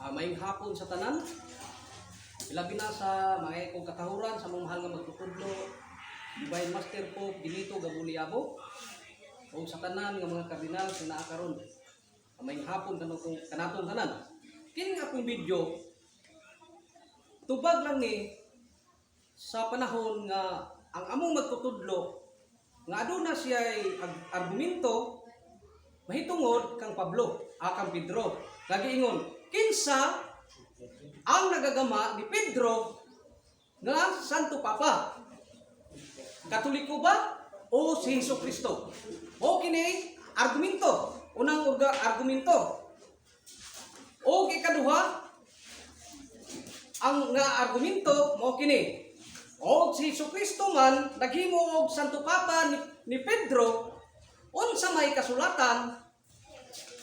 Maayong hapon sa tanan. Ilabi na sa mga ikong katahuran sa mga mahal nga magtutudlo. Divine Master Pope Benito Gabuliabo. O sa tanan nga mga kardinal sa naakaron. Maayong hapon kanatong tanan. Kini nga akong video, tubag lang ni sa panahon nga ang among magtutudlo nga aduna siya argumento mahitungod kang Pablo, kang Pedro. Nagiingon, kinsa ang nagagama ni Pedro nga Santo Papa? Katoliko ba o si Jesucristo? O kini argumento, unang argumento. O ikaduha, ang nga argumento mo kini. O si Jesucristo man naghimo og Santo Papa ni Pedro, unsa may kasulatan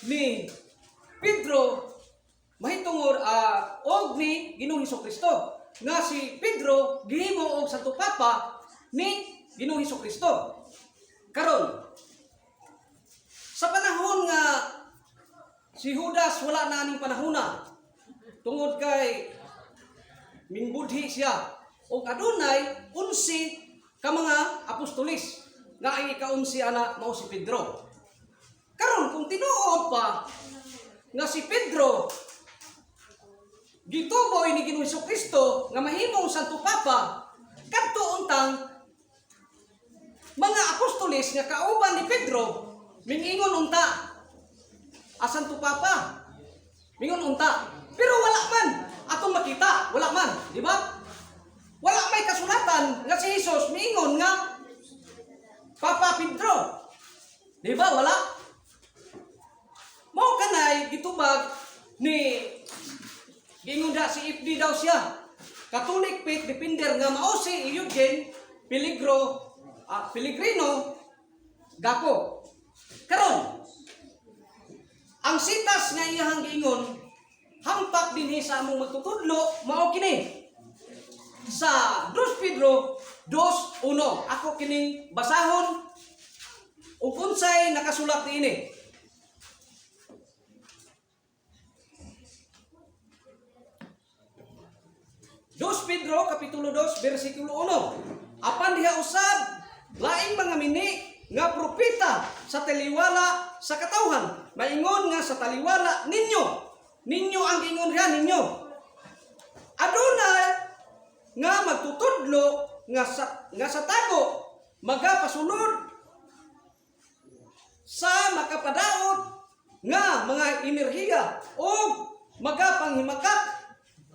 ni Pedro mahitungod og ni Ginoong Jesucristo nga si Pedro gihimo og Santo Papa ni Ginoong Jesucristo. Karon sa panahon nga si Judas wala na ning panahona tungod kay minbudhi siya o adunay 11 ka mga apostolis nga ang ika-11 ana mao si Pedro. Karon kung tinuod pa nga si Pedro gituboy ni Ginoong Jesucristo nga mahimong Santo Papa, kadto untang mga apostolis nga kauban ni Pedro mingingon unta Santo Papa, mingon unta, pero wala man atong makita, wala man, di ba? Wala may kasulatan nga si Jesus mingon nga Papa Pedro, di ba? Wala. Mao kanay gitubag ni gingon da si FD daw siya. Catholic faith defender nga mao si Eugene Pellegrino Gapo. Karon ang sitas nga iyang giingon hampak dinhi sa among magtutudlo mao kini sa 2 Pedro 2:1. Ako kining basahon ug unsay nakasulat niini. 2 Pedro kapitulo 2 bersikulo 1. Apan diha usab laing mga mini nga propeta sa taliwala sa katawhan. Maingon nga sa taliwala ninyo. Ninyo ang ingon riya ninyo. Adunay nga magtutudlo nga sa tago magapasunod sa makapadaot nga mga enerhiya o magapanghimakak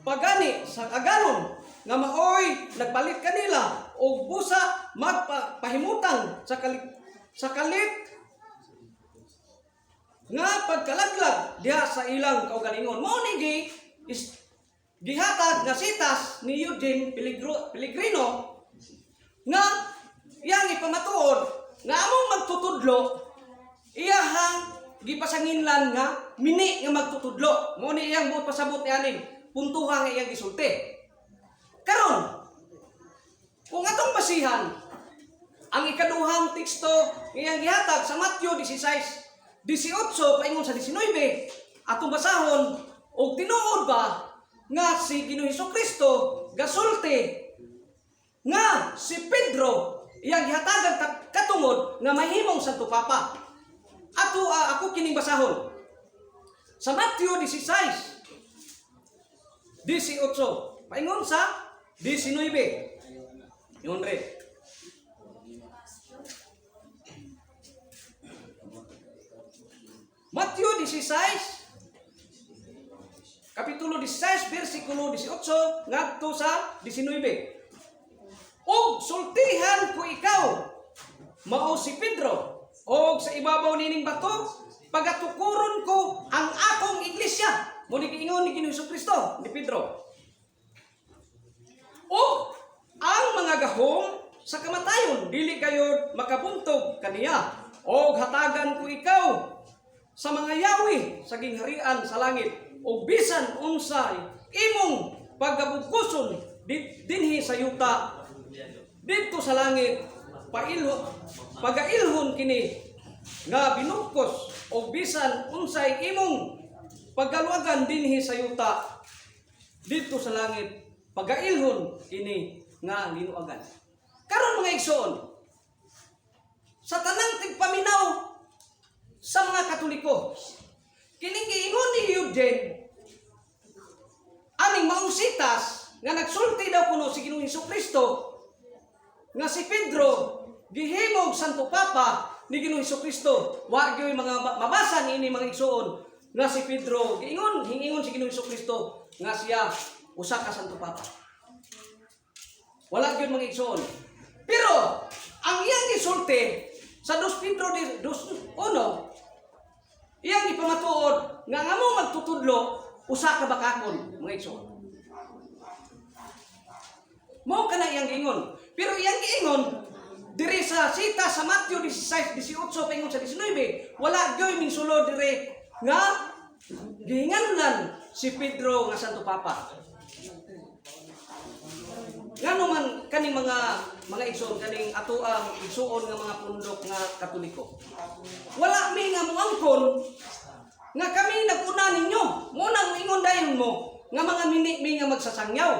pagani sa kaganon nga maoy nagpalit kanila og busa magpahimutang sa kalit nga pagkalaglag diha sa ilang kaugalingon. Mao ni gihatag nga sitas ni Eugene Pellegrino nga iyang ipamatuod nga among magtutudlo iyahang gipasanginlan nga mini nga magtutudlo. Mao ni iyang buot pasabot ni aning puntuha nga iyang gisulti. Karon kung atong basihan ang ikaduhang teksto nga iyang gihatag sa Mateo 16:18 paingon sa 19, atong basahon og tinuod ba nga si Ginoong Jesucristo gasulti nga si Pedro iyang gihatagan katungod nga mahimong Santo Papa. Ako kining basahon sa Mateo 16:18 paingon sa 19. Yun rin. Mateo 16, kapitulo 16, versikulo 18, ngadto sa 19. Og sultihan ko ikaw, mao si Pedro, og sa ibabaw nining bato, pagatukuron ko ang akong iglesia. Muli giingon ni Ginoong Jesucristo ni Pedro. O ang mga gahom sa kamatayon dili kayo makabuntog kaniya. O hatagan ko ikaw sa mga yawi sa gingharian sa langit. O bisan unsay imong pagabugkuson dinhi sa yuta dito sa langit pagailhon kini nga binukos o bisan unsay imong paggaluagan dinhi sa yuta dito sa langit, pagailhon ini nga linuagan. Karon mga igsoon, sa tanang tigpaminaw sa mga Katoliko, kining giingon ni Eugene aning maong sitas nga nagsulti daw kuno si Ginoong Hesukristo nga si Pedro gihimog Santo Papa ni Ginoong Hesukristo. Wa gyud mga mabasa ni ini mga igsoon nga si Pedro giingon hingingon si Ginoong Hesukristo nga siya usa ka Santo Papa. Wala gyud mga igsoon. Pero ang iyang gisulti sa 2 Pedro 2:1, iyang ipamatuod nga amo magtutudlo usa ka bakakon mga igsoon. Mao kana iyang giingon. Pero iyang giingon diri sa sita sa Matthew 16:18 paingon sa 19, wala gyoy ming sulod diri nga gihinganlan si Pedro nga Santo Papa. Ngano man kaning mga igsoon kaning ato ang igsoon nga mga pundok nga Katoliko. Wala mi nga moangkon nga kami naguna ninyo. Mo nang ingon dayon mo nga mga mi nga magsasangyaw.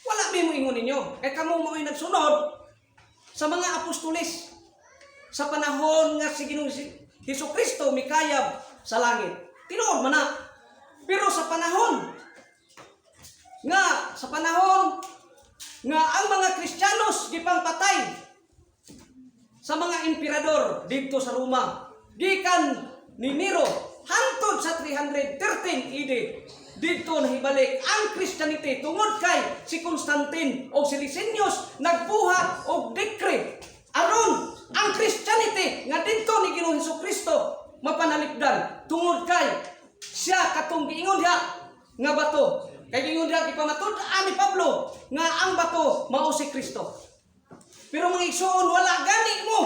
Wala mi mo ingon ninyo. Kay kamo mo'y nagsunod sa mga apostoles sa panahon nga si Ginoong Hesukristo mikayab sa langit. Tinuod man na. Pero sa panahon nga ang mga Kristiyanos gipangpatay sa mga emperador dito sa Roma, gikan ni Nero hangtod sa 313 AD, dito nahibalik ang Christianity tungod kay si Constantine o si Licinius nagbuhat og decree aron ang Christianity nga dito ni Ginoong Hesukristo mapanalipdan tungod kay siya katong giingon diha nga bato. Kay giingon diha ipamatud ani Pablo nga ang bato mao si Kristo. Pero mga igsoon, wala gani mo.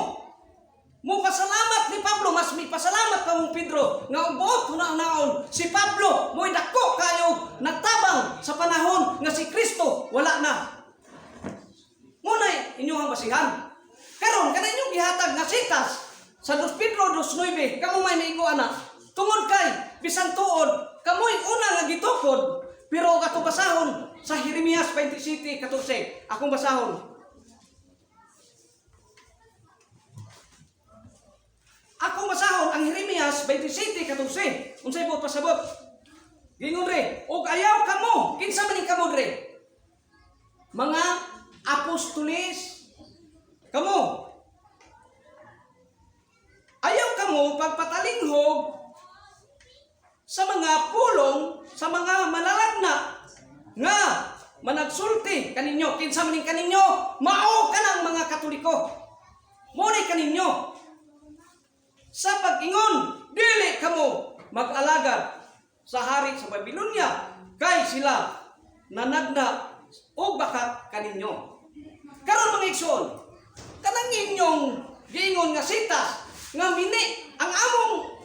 Mo pasalamat ni Pablo, mas may pasalamat ka mong Pedro nga ubuot hunaon si Pablo mo'y dako kayo nagtabang sa panahon nga si Kristo wala na. Munay inyong basihan. Karon kana inyong gihatag nga sitas sa 2 Pedro 2:9, kamo may maigo ana. Tungod kay bisan tuod kamoy una nga gitukod. Pero atong basahon sa Jeremias 27:14. Akong basahon. Akong basahon ang Jeremias 27:14. Unsay buot pasabot? Gingon re, og ayaw kamo, kinsa man ning kamo re? Mga apostoles kamo. Ayaw kamo pagpatalinghog sa mga pulong, sa mga malalagna nga managsulti kaninyo. Kinsa man kaninyo, mao kanang mga Katoliko. Munay kaninyo sa pag-ingon, dili kamo mag-alagad sa hari sa Babylonia kay sila nanagna og bakat kaninyo. Karon mga igsoon, kanang inyong giingon nga sitas nga mini ang among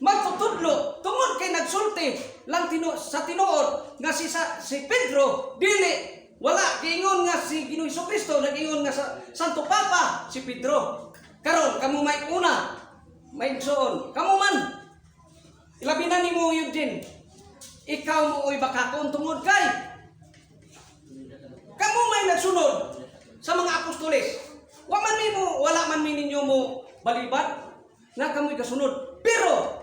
magtutudlo tungod kay nagsulti lang sa tinuod nga si Pedro dili wala giingon nga si Ginoong Hesukristo nagingon nga sa Santo Papa si Pedro. Karon kamo may una may igsoon kamo man ilabi na nimo Eugene, ikaw mo oy bakakon tungod kay kamo may nagsunod sa mga apostoles. Wala man ninyo mo balibad na kamoy kasunod. Pero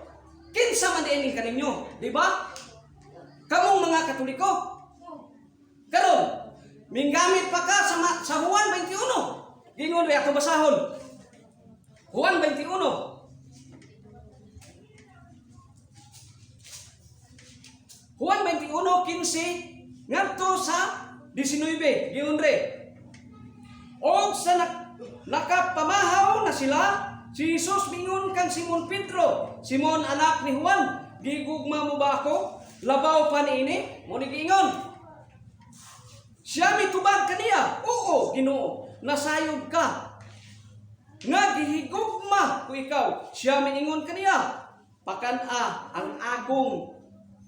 kinsa man diinin kaninyo, di ba? Kamong mga Katoliko. Karon, minggamit pa ka sa Juan 21. Gingon ri ato basahon. Juan 21. Juan 21:15 ngadto sa 19. Gingon ri. Og sa nakapamahaw na sila, si Jesus mingon kang Simon Pedro, Simon anak ni Juan, gigugma mo ba ako? Labaw pa niini? Mo ni giingon. Siya mitubag kaniya. Oo, Ginoo, nasayod ka. Nga gihigugma ko ikaw. Siya miingon kaniya. Pakan-a ang agong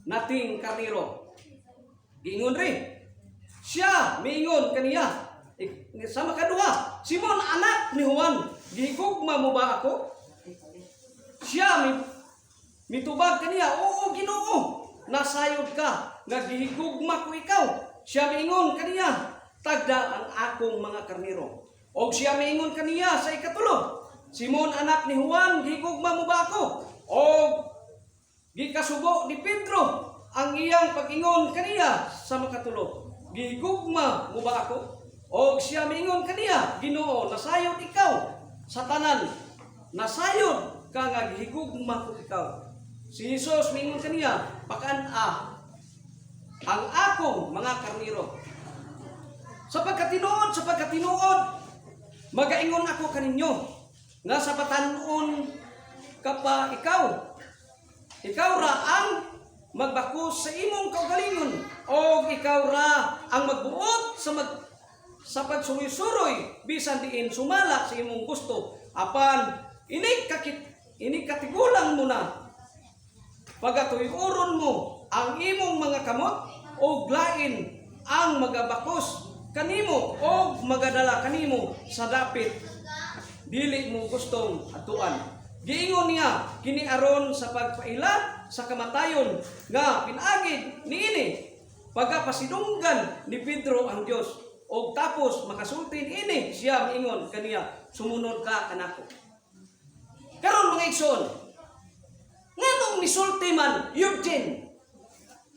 nating karniro. Giingon rin. Siya miingon kaniya. Sa makaduha, Simon anak ni Juan, gihigugma mo ba ako? Siya mitubag kaniya, "Oo, Ginoo, nasayod ka, nga gihigugma ko ikaw." Siya miingon kaniya, "Tagda ang akong mga karniro." Og siya miingon kaniya sa ikatulo, "Simon anak ni Juan, gihigugma mo ba ako?" Og gikasubo ni Pedro ang iyang pag-ingon kaniya sa makatulo, "Gihigugma mo ba ako?" Og siya miingon kaniya, "Ginoo, nasayod ikaw sa tanan. Nasayod ka nga gihigugma ko ikaw." Si Jesus miingon kaniya, "Pakan-a ang akong mga karniro. Sa pagkatinuod, magaingon ako kaninyo, nga sa patanon ka pa ikaw ra ang magbakos sa imong kaugalingon, o ikaw ra ang magbuot sa pagsuroy-suroy, bisan diin sumala sa imong gusto. Apan, inig katigulang mo na, pagatuyuron mo ang imong mga kamot, o lain ang magabakos kanimo o magadala kanimo sa dapit dili mo gustong atuan." Giingon niya kini aron sa pagpaila sa kamatayon nga pinaagid niini pagapasidunggan ni Pedro ang Dios. Og tapos makasulti niini siya miingon kaniya, "Sumunod ka kanako." Karon mga igsoon, nganong misulti man Eugene,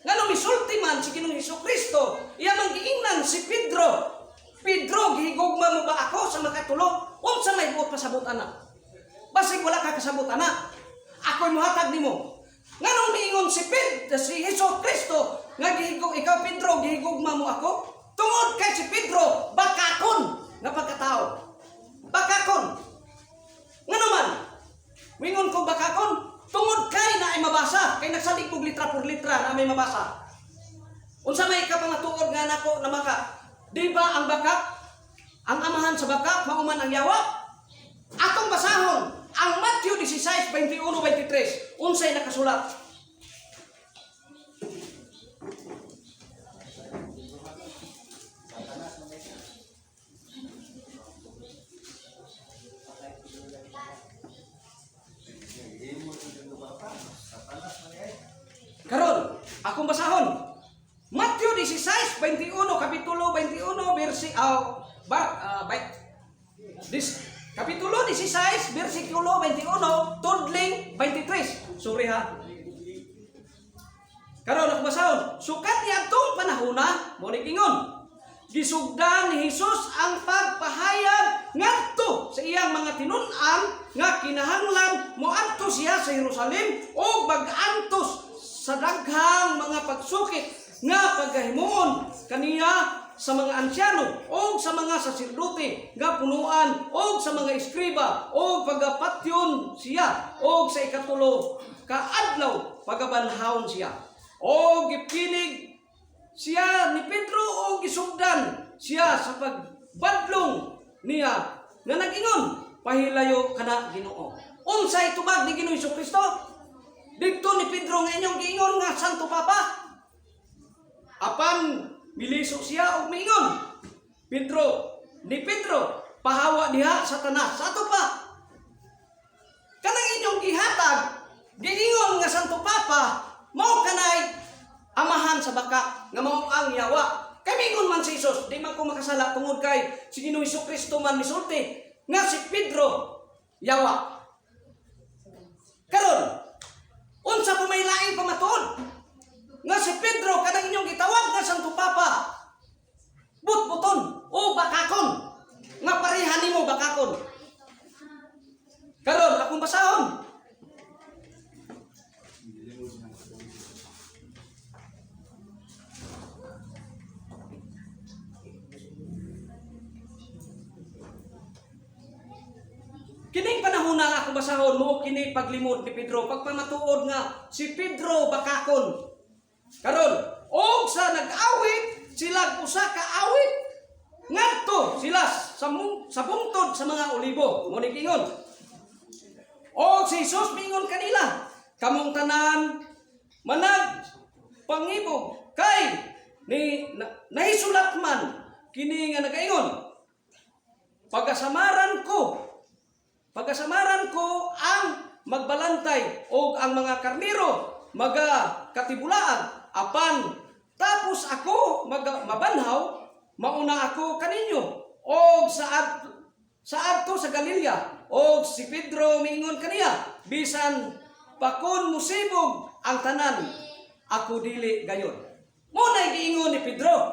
nganong misulti man si Ginoong Hesukristo, iya man giingnan si Pedro, "Pedro, gihigugma mo ba ako sa makatulo?" Unsa may buot pasabot ana? Basig wala ka kasabot ana, ako'y muhatag nimo. Nganong miingon si Hesukristo nga ikaw Pedro, gihigugma mo ako? Tungod kay si Pedro bakakon nga pagkatao. Bakakon. Ngano man? Mingon ko bakakon tungod kay na ay mabasa, kay nagsalig og litra por litra na may mabasa. Unsa may kapangatuod nga nako na maka? Di ba ang bakak, ang amahan sa bakak mauman ang yawa? Atong basahon ang Matthew 16:21-23. Unsay nakasulat? Karon, akong basahon. Matthew 16:21, kapitulo 21, kapitulo 16, versikulo 21, tudling 23. Sorry ha. Karon akong basahon. Sukat niadtong panahona, mo ni ingon, gisugdan ni Hesus ang pagpahayag ngadto sa iyang mga tinun-an nga kinahanglan moadto siya sa Jerusalem o bag-antos sa daghang mga pagsukit nga pagkahimuon kaniya sa mga ansyano o sa mga saserdote nga punuan o sa mga eskriba o pagapatyon siya o sa ikatulo kaadlaw pagabanhawon siya o gipinig siya ni Pedro o gisugdan siya sa pagbadlong niya nga nag-ingon, "Pahilayo kana Ginoo." Unsay tubag ni Ginoong Hesukristo? Dito ni Pedro nga inyong giingon nga Santo Papa. Apan miliso siya og miingon, ni Pedro, "Pahawa diha sa tanas sa ato pa." Kanang inyong gihatag, giingon nga Santo Papa, mao kanay amahan sa baka nga mao ang yawa. Kay miingon man si Jesus, di man ko makasala tungod kay si Ginoong Hesukristo man misulti nga si Pedro yawa. Karon, unsa pa may laing pamatuod nga si Pedro kanang inyong gitawag nga Santo Papa butbuton o bakakon nga pareha nimo bakakon. Karon akong basahon. Kining panahon na ako basahon mo kini paglimod ni Pedro, pagpamatuod nga si Pedro bakakon. Karon, og sa nag-awit sila usa ka awit ngadto sila sa bungtod sa mga olibo. Mo ni ingon. Og si Jesus mingon kanila, "Kamong tanan manag pangibog kay ni nahisulat man kini nga nagaingon, Pagkasamaran ko ang magbalantay og ang mga karnero magakatibulaan apan tapos ako mabanhaw mauna ako kaninyo og sa adto sa Galilea og si Pedro miingon kaniya bisan pakon musibog ang tanan ako dili gayon. Mo na giingon ni Pedro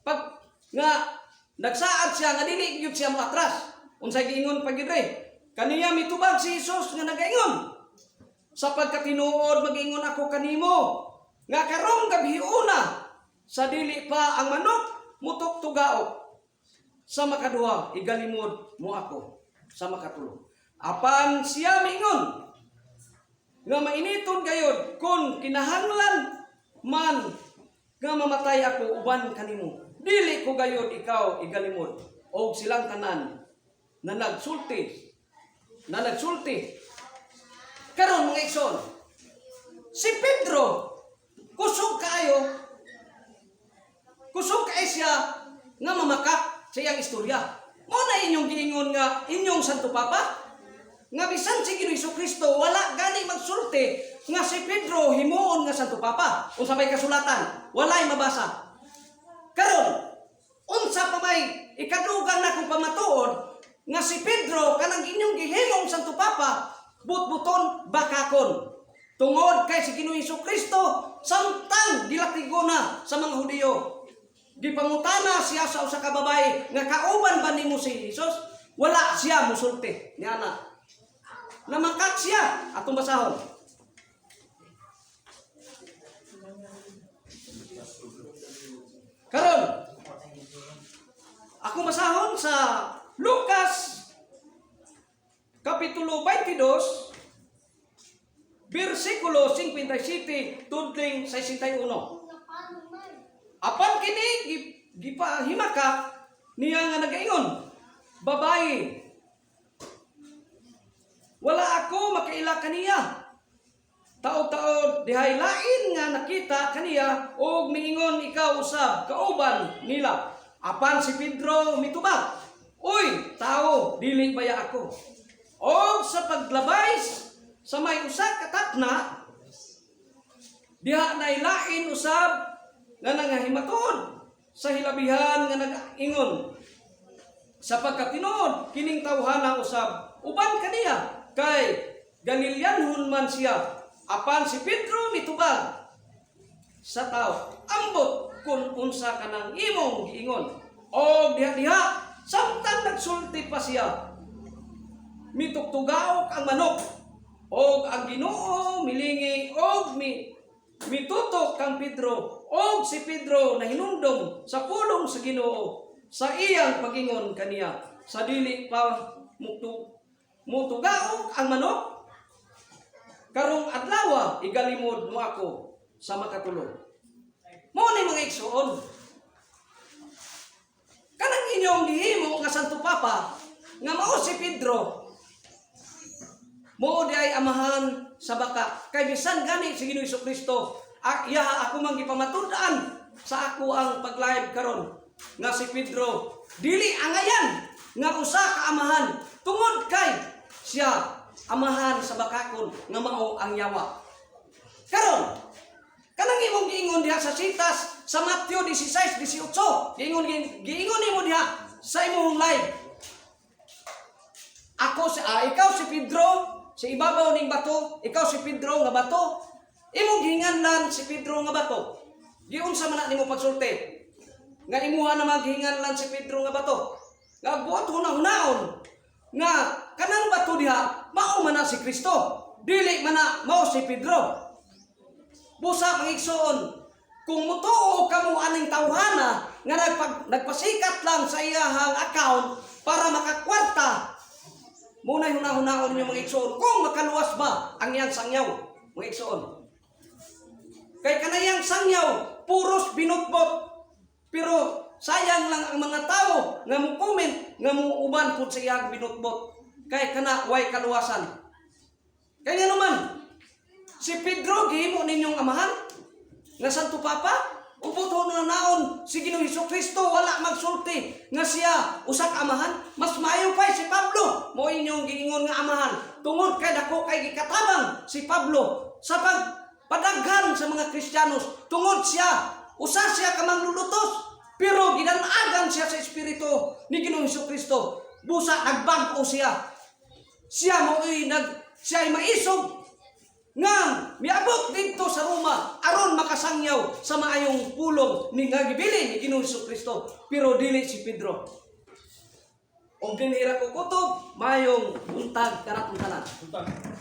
pag nga nagsaad siya nga dili gyud siya moatras. Unsay giingon pa gyud kaniya mitubag si Jesus nga nagaingon sapagkat tinuod mag-ingon ako kanimo nga karong gabi una sa dili pa ang manok mutuktugao sa makaduha igalimod mo ako sa makatulo. Apan siya mingon nga mainiton gayod kung kinahanglan man nga mamatay ako uban kanimo. Dili ko gayod ikaw igalimod og silang tanan na nagsulti karon mga igsoon, si Pedro kusog kayo siya nga mamakak sa iyang istorya. Mo na inyong giingon nga inyong Santo Papa nga bisan si Ginoong Jesucristo wala gani magsulti nga si Pedro himuon nga Santo Papa. Unsa may kasulatan? Walay mabasa. Karon unsa pa may ikadugang na kung pamatuod nga si Pedro kanang inyong gihimong Santo Papa but-buton bakakon tungod kay si Ginoong Jesucristo samtang gilatigo na sa mga Hudiyo. Gipangutana siya sa usa ka babae nga kauban ba nimo si Jesus? Wala siya musulti niana. Namakak siya atong basahon. Karon ako masahon sa Lucas Kapitulo 22 versikulo 57 tudling 61. Apan kini gipahimaka niya nga nagaingon, babae, wala ako makaila kaniya. Taod-taod dihay lain nga nakita kaniya og miingon ikaw usab kauban nila. Apan si Pedro mitubag, uy, tao, dili baya ako. O sa paglabays sa may usa ka takna diha nay lain usab nga nangahimatod sa hilabihan nga nag-ingon sa pagkatinuod kining tawhana usab uban kaniya kay Galileanhon man siya. Apan si Pedro mitubag sa tao, ambot kung unsa kanang imong giingon. O diha samtang nagsulti pa siya mitugtugaok ang manok og ang Ginoo milingi og mitutok kang Pedro og si Pedro nahinumdom sa pulong sa Ginoo sa iyang pagingon kaniya sa dili pa mutugaok ang manok karong adlaw igalimod mo ako sa makatulo. Mo ni mga igsoon kanang inyong gihimo nga Santo Papa nga mao si Pedro mo di ay amahan sa baka kay bisan gani si Ginoong Jesucristo iya ako man gipamatud-an sa ako ang pag-live karon nga si Pedro dili angayan nga usa ka amahan tungod kay siya amahan sa bakakon nga mao ang yawa. Karon kanang imong giingon diha sa sitas sa Mateo 16:18 giingon nimo diha sa imong live ikaw si Pedro sa ibabaw ning bato, ikaw si Pedro nga bato. Imong gihinganlan si Pedro nga bato. Giunsa man nimo pagsulti? Nga imuha naman gihinganlan si Pedro nga bato. Nga buot hunahon nga kanang bato diha mao man si Kristo. Dili man mao si Pedro. Busa pangigsoon kung mutuo kamo aning tawhana nga nagpasikat lang sa iyahang account para makakwarta. Muna hunahon ninyo mga igsoon kung makaluwas ba ang iyang sangyaw mga igsoon. Kay kanayang sangyaw puros binutbot pero sayang lang ang mga tao nga mo comment nga mo uban pud sa iyang binutbot kay kana way kaluwasan. Kay nga naman si Pedro gihimo ninyong amahan nga Santo Papa Uputon na naon si Ginoong Hesukristo wala magsulti nga siya usa ka amahan, mas maayo pa si Pablo mo inyong giingon nga amahan tungod kay dako kay gikatabang si Pablo sa pagpadaghan sa mga Kristiyanos tungod siya usa siya ka manglulutos pero ginanagan siya sa espiritu ni Ginoong Hesukristo busa nagbag-o siya mo siya ay maisog nga miabot dito sa Roma aron makasangyaw sa maayong pulong ni nga gibilin ni Ginoong Hesukristo pero dili si Pedro. Og dinhira ko kutob mayong buntag kanatong tanan.